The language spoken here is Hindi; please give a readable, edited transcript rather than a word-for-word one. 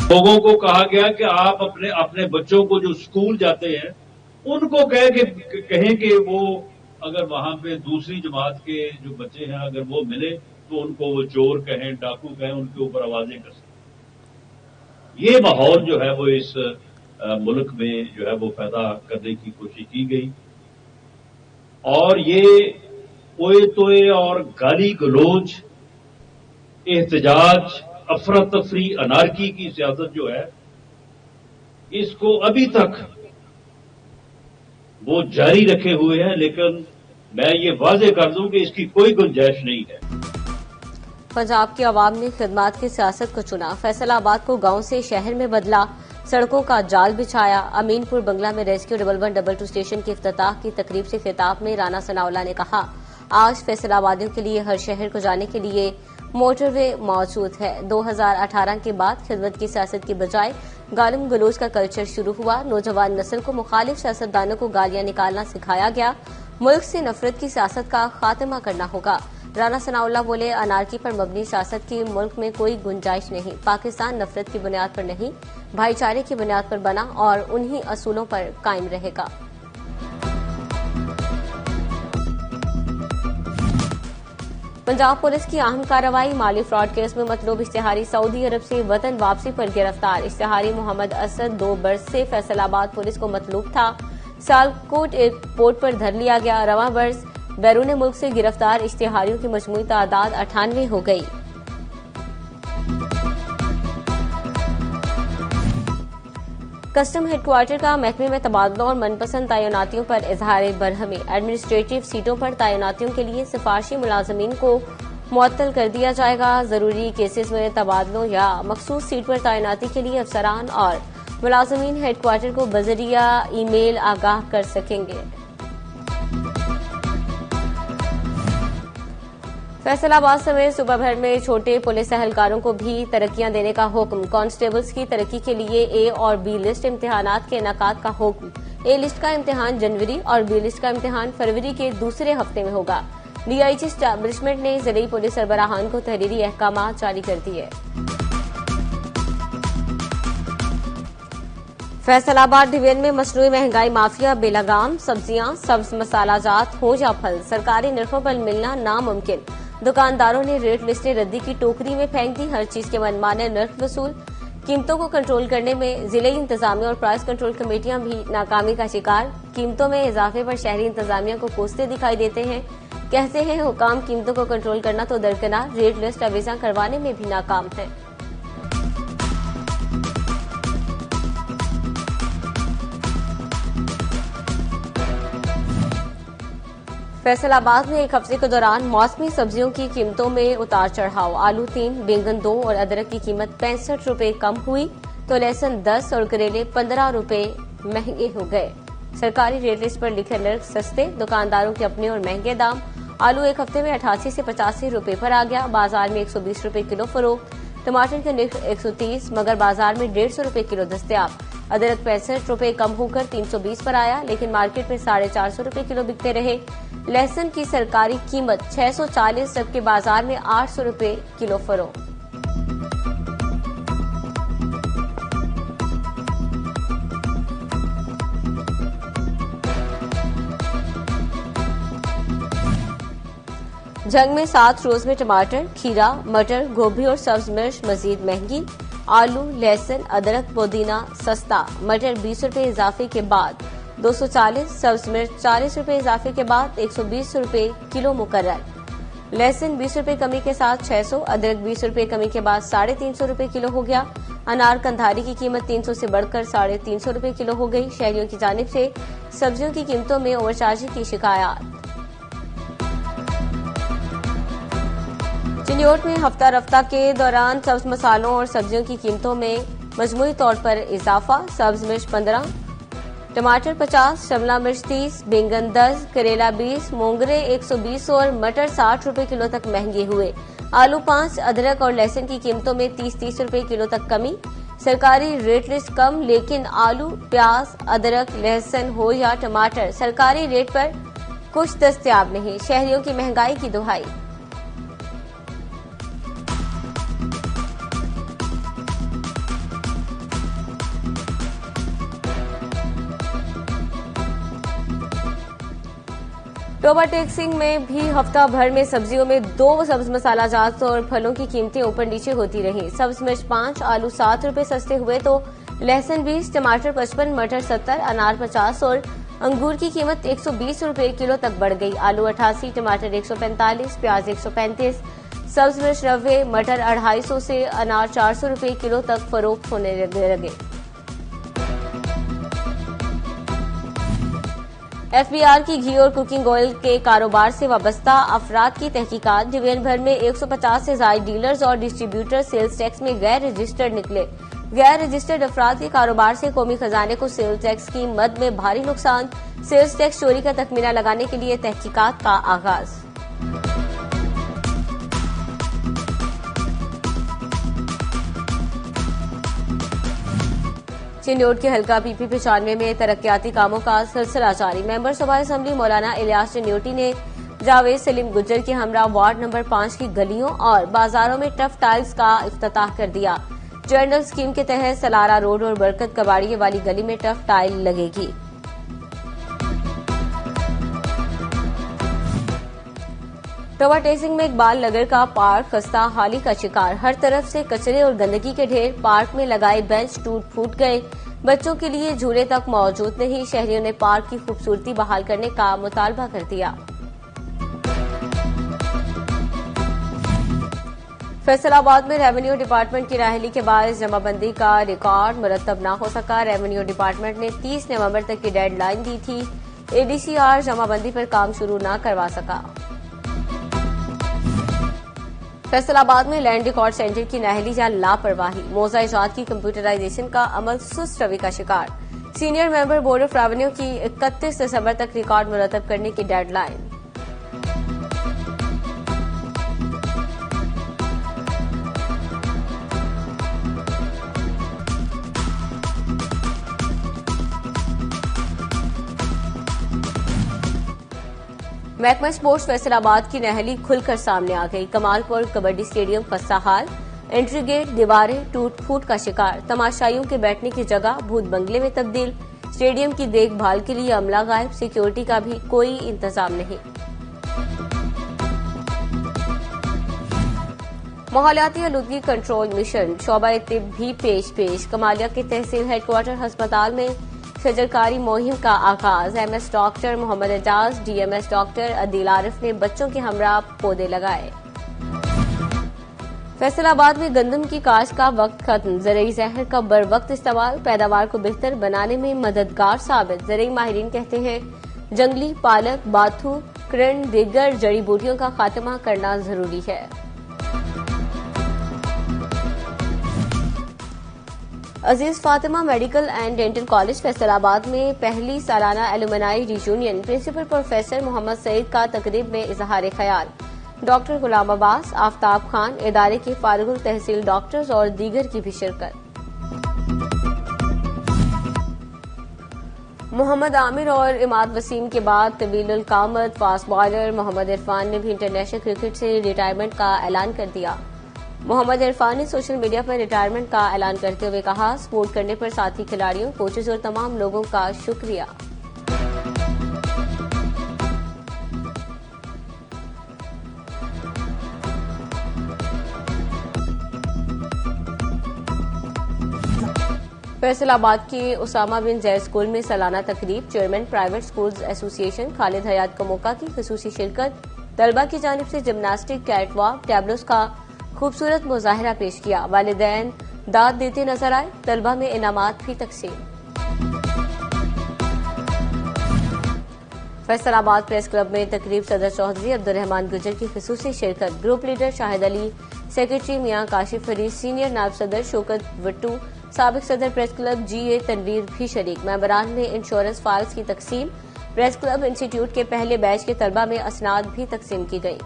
लोगों को कहा गया कि आप अपने अपने बच्चों को जो स्कूल जाते हैं उनको कहें कि वो अगर वहां पे दूसरी जमात के जो बच्चे हैं अगर वो मिले तो उनको वो चोर कहें, डाकू कहें, उनके ऊपर आवाजें कर सकते। ये माहौल जो है वो इस मुल्क में जो है वो पैदा करने की कोशिश की गई और ये ओए तोए और गाली गलोच, एहतजाज, अफरा तफरी, अनारकी की सियासत जो है इसको अभी तक वो जारी रखे हुए हैं, लेकिन मैं ये वाजे कर दूं कि इसकी कोई गुंजाइश नहीं है। पंजाब की आवाम ने खिदमात की सियासत को चुना, फैसलाबाद को गांव से शहर में बदला, सड़कों का जाल बिछाया। अमीनपुर बंगला में रेस्क्यू 1122 स्टेशन की इफ्तिताह की तकरीब से खिताब में राना सनाउल्लाह ने कहा, आज फैसलाबादियों के लिए हर शहर को जाने के लिए मोटरवे मौजूद है। 2018 के बाद खिदमत की सियासत की बजाय गालिम गलोच का कल्चर शुरू हुआ। नौजवान नस्ल को मुखालिफ सियासतदानों को गालियां निकालना सिखाया गया। मुल्क से नफरत की सियासत का खात्मा करना होगा। राना सनाउल्लाह बोले, अनारकी पर मबनी सियासत की मुल्क में कोई गुंजाइश नहीं। पाकिस्तान नफरत की बुनियाद पर नहीं, भाईचारे की बुनियाद पर बना और उन्हीं असूलों पर कायम रहेगा। पंजाब पुलिस की अहम कार्रवाई, माली फ्रॉड केस में मतलूब इश्तिहारी सऊदी अरब से वतन वापसी पर गिरफ्तार। इश्तिहारी मोहम्मद असद 2 बरस से फैसलाबाद पुलिस को मतलूब था। सियालकोट एयरपोर्ट पर धर लिया गया। रवां बरस बैरून मुल्क से गिरफ्तार इश्तिहारियों की मजमूई तादाद 98 हो गई। कस्टम हेडक्वार्टर का महकमे में तबादलों और मनपसंद तैनातियों पर इजहार बरहमी। एडमिनिस्ट्रेटिव सीटों पर तैनातियों के लिए सिफारशी मुलाजमीन को मुअत्तल कर दिया जाएगा। जरूरी केसेस में तबादलों या मखसूस सीट पर तैनाती के लिए अफसरान और मुलाजमीन हेडक्वार्टर को बजरिया ईमेल आगाह कर सकेंगे। फैसलाबाद समेत सूबा भर में छोटे पुलिस एहलकारों को भी तरक्कियां देने का हुक्म। कांस्टेबल्स की तरक्की के लिए ए और बी लिस्ट इम्तिहानात के इनेकाद का हुक्म। ए लिस्ट का इम्तिहान जनवरी और बी लिस्ट का इम्तिहान फरवरी के दूसरे हफ्ते में होगा। डीआईजी एस्टैब्लिशमेंट ने जिले पुलिस सरबराहान को तहरीरी अहकामात जारी कर दिए। फैसलाबाद डिवीजन में मसनूई महंगाई माफिया बेलगाम। सब्जियां, सब्ज मसालाजात हो या फल सरकारी निर्खों पर मिलना नामुमकिन। दुकानदारों ने रेट लिस्टें रद्दी की टोकरी में फेंक दी। हर चीज के मनमाने नर्क वसूल। कीमतों को कंट्रोल करने में जिले इंतजामिया और प्राइस कंट्रोल कमेटियां भी नाकामी का शिकार। कीमतों में इजाफे पर शहरी इंतजामिया को कोसते दिखाई देते हैं। कहते हैं हुकाम कीमतों को कंट्रोल करना तो दरकिनार, रेट लिस्ट अवीजा करवाने में भी नाकाम है। फैसलाबाद में एक हफ्ते के दौरान मौसमी सब्जियों की कीमतों में उतार चढ़ाव। आलू 3, बैंगन 2 और अदरक की कीमत 65 रुपए कम हुई तो लहसुन 10 और करेले 15 रुपए महंगे हो गए। सरकारी रेट लिस्ट पर लिखे नर्क सस्ते, दुकानदारों के अपने और महंगे दाम। आलू एक हफ्ते में 88 से 85 रुपए पर आ गया। बाजार में 120 रुपए किलो फरोख्त। टमाटर के निर्ख 130 मगर बाजार में 150 रुपए किलो दस्तयाब। अदरक 65 रुपए कम होकर 320 पर आया, लेकिन मार्केट में 450 रुपए किलो बिकते रहे। लहसुन की सरकारी कीमत 640 जबकि बाजार में 800 रुपए किलो फरोख्त। जंग में 7 रोज में टमाटर, खीरा, मटर, गोभी और सब्ज मिर्च मजीद महंगी। आलू, लहसुन, अदरक, पुदीना सस्ता। मटर 20 रुपए इजाफे के बाद 240, सब्ज मिर्च 40 रुपए इजाफे के बाद 120 रुपए किलो मुकर्रर। लहसुन 20 रुपए कमी के साथ 600, अदरक 20 रुपए कमी के बाद 350 रुपए किलो हो गया। अनार कंधारी की कीमत 300 से बढ़कर 350 रुपए किलो हो गई। शहरियों की जानिब से सब्जियों की कीमतों में ओवरचार्जिंग की शिकायत। चिन्योट में हफ्ता रफ्ता के दौरान सब्ज मसालों और सब्जियों की कीमतों में मजमूई तौर पर इजाफा। सब्ज मिर्च 15, टमाटर 50, शिमला मिर्च 30, बैंगन 10, करेला 20, मोंगरे 120 और मटर 60 रुपए किलो तक महंगे हुए। आलू 5, अदरक और लहसुन की कीमतों में 30-30 रुपए किलो तक कमी। सरकारी रेट लिस्ट कम, लेकिन आलू, प्याज, अदरक, लहसुन हो या टमाटर सरकारी रेट पर कुछ दस्तयाब नहीं। शहरियों की महंगाई की दुहाई। टोबा टेक्सिंग में भी हफ्ता भर में सब्जियों में 2 सब्ज मसाला जात और फलों की कीमतें ऊपर नीचे होती रही। सब्ज मिर्च 5, आलू 7 रुपए सस्ते हुए तो लहसुन 20, टमाटर 55, मटर 70, अनार 50 और अंगूर की कीमत 120 रुपए किलो तक बढ़ गई। आलू 88, टमाटर 145, प्याज 135, सब्ज मिर्च 90, मटर 250 से अनार 400 रुपए किलो तक फरोख्त होने लगे। एफबीआर की घी और कुकिंग ऑयल के कारोबार से वाबस्ता अफराद की तहकीकात। डिवीजन भर में 150 से ज्यादा डीलर्स और डिस्ट्रीब्यूटर सेल्स टैक्स में गैर रजिस्टर्ड निकले। गैर रजिस्टर्ड अफराद के कारोबार से कौमी खजाने को सेल्स टैक्स की मद में भारी नुकसान। सेल्स टैक्स चोरी का तखमीना लगाने के लिए तहकीकात का आगाज। चिन्नौट के हल्का पीपी 95 में तरक्याती कामों का सिलसिला जारी। मेंबर सभा असेंबली मौलाना इलियास चिन्नौटी ने जावेद सलीम गुज्जर के हमरा वार्ड नंबर 5 की गलियों और बाजारों में टफ टाइल्स का इफ्तिताह कर दिया। जर्नल स्कीम के तहत सलारा रोड और बरकत कबाड़िए वाली गली में टफ टाइल लगेगी। टोबा टेक्सिंग में इकबाल नगर का पार्क खस्ता हाली का शिकार। हर तरफ से कचरे और गंदगी के ढेर। पार्क में लगाए बेंच टूट फूट गए। बच्चों के लिए झूले तक मौजूद नहीं। शहरियों ने पार्क की खूबसूरती बहाल करने का मुतालबा कर दिया। फैसलाबाद में रेवेन्यू डिपार्टमेंट की नाअहली के बाद जमाबंदी का रिकॉर्ड मुरतब न हो सका। रेवेन्यू डिपार्टमेंट ने 30 नवंबर तक की डेडलाइन दी थी। एडीसीआर जमाबंदी पर काम शुरू न करवा सका। फैसलाबाद में लैंड रिकॉर्ड सेंटर की नाअहली या लापरवाही। मौजा इजाद की कंप्यूटराइजेशन का अमल सुस्त रवि का शिकार। Senior member board of revenue की 31 दिसंबर तक रिकॉर्ड मुरतब करने की डेडलाइन। महकमा स्पोर्ट्स फैसलाबाद की नाअहली खुलकर सामने आ गई। कमालपुर कबड्डी स्टेडियम खस्ता हाल। एंट्री गेट दीवारें टूट फूट का शिकार। तमाशाइयों के बैठने की जगह भूत बंगले में तब्दील। स्टेडियम की देखभाल के लिए अमला गायब। सिक्योरिटी का भी कोई इंतजाम नहीं। माहौलियाती आलूदगी कंट्रोल मिशन शोबा तिब भी पेश। कमालिया के तहसील हेडक्वार्टर अस्पताल में शजरकारी मुहिम का आगाज। MS doctor Mohammad Ejaz, DMS doctor Adeel Arif ने बच्चों के हमरा पौधे लगाए। फैसलाबाद में गंदम की काश्त का वक्त खत्म। ज़रई जहर का बर वक्त इस्तेमाल पैदावार को बेहतर बनाने में मददगार साबित। ज़रई माहिरीन कहते हैं जंगली पालक, बाथू, कृण, दीगर जड़ी बूटियों का खात्मा करना जरूरी है। Aziz Fatima medical and dental college Faisalabad में पहली सालाना alumni reunion. Principal professor Mohammad Saeed का तकरीब में इजहार ख्याल। डॉक्टर गुलाम अब्बास, आफ्ताब खान, इदारे के फारिगुल तहसील डॉक्टर्स और दीगर की भी शिरकत। मोहम्मद आमिर और इमाद वसीम के बाद तवील कामत फास्ट बॉलर मोहम्मद इरफान ने भी इंटरनेशनल क्रिकेट से रिटायरमेंट का ऐलान कर दिया। मोहम्मद इरफान ने सोशल मीडिया पर रिटायरमेंट का ऐलान करते हुए कहा, सपोर्ट करने पर साथी खिलाड़ियों, कोचेज और तमाम लोगों का शुक्रिया। फैसलाबाद के उसामा बिन जैद स्कूल में सालाना तकरीब। Chairman private schools association Khalid Hayat Kamoka की खुसूसी शिरकत। तलबा की जानिब से जिम्नास्टिक, कैटवॉक, टैबलोस का खूबसूरत मुजाहिरा पेश किया। वालिदैन दाद देते नजर आए। तलबा में इनामात भी तकसीम। फैसलाबाद प्रेस क्लब में तकरीब सदर चौधरी अब्दुर्रहमान गुजर की खुसूसी शिरकत। Group leader Shahid Ali, secretary Mian Kashif Farid, senior नायब सदर शौकत वट्टू, साबिक सदर प्रेस क्लब GA तनवीर भी शरीक। मेंबरान में इंश्योरेंस फाइल्स की तकसीम। प्रेस क्लब इंस्टीट्यूट के पहले बैच के तलबा में असनाद भी तकसीम की गई।